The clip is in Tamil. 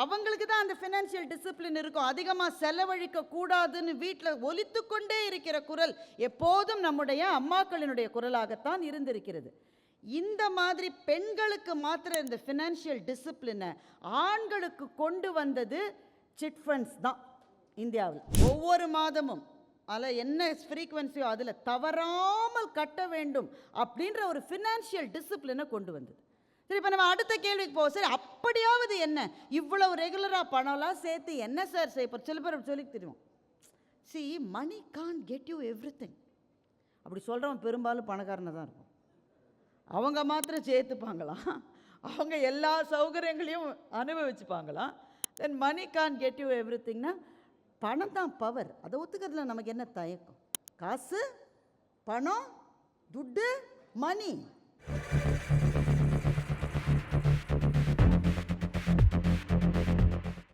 அவங்களுக்கு தான் அந்த ஃபினான்ஷியல் டிசிப்ளின் இருக்கும். அதிகமாக செலவழிக்க கூடாதுன்னு வீட்டில் ஒலித்து கொண்டே இருக்கிற குரல் எப்போதும் நம்முடைய அம்மாக்களினுடைய குரலாகத்தான் இருந்திருக்கிறது. இந்த மாதிரி பெண்களுக்கு மாத்திர இந்த ஃபினான்ஷியல் டிசிப்ளினை ஆண்களுக்கு கொண்டு வந்தது சிட் ஃபண்ட்ஸ் தான் இந்தியாவில். ஒவ்வொரு மாதமும் அதில் என்ன ஃப்ரீக்வன்சியோ அதில் தவறாமல் கட்ட வேண்டும் அப்படின்ற ஒரு ஃபினான்ஷியல் டிசிப்ளினை கொண்டு வந்தது. சரி, இப்போ நம்ம அடுத்த கேள்விக்கு போவோம். சரி, அப்படியாவது என்ன இவ்வளவு ரெகுலராக பணம்லாம் சேர்த்து என்ன சார் செய்ய? சில பேர் சொல்லி தெரியும், see money can get you everything. அப்படி சொல்கிறவன் பெரும்பாலும் பணக்காரனை தான் இருக்கும். அவங்க மாத்திரம் சேர்த்துப்பாங்களாம், அவங்க எல்லா சௌகரியங்களையும் அனுபவிச்சுப்பாங்களாம். தென் மணி கான் கெட் யூ எவ்ரி திங்னா பணம் தான் பவர். அதை ஒத்துக்கிறதுல நமக்கு என்ன தயக்கம்? காசு, பணம், துட்டு, மணி.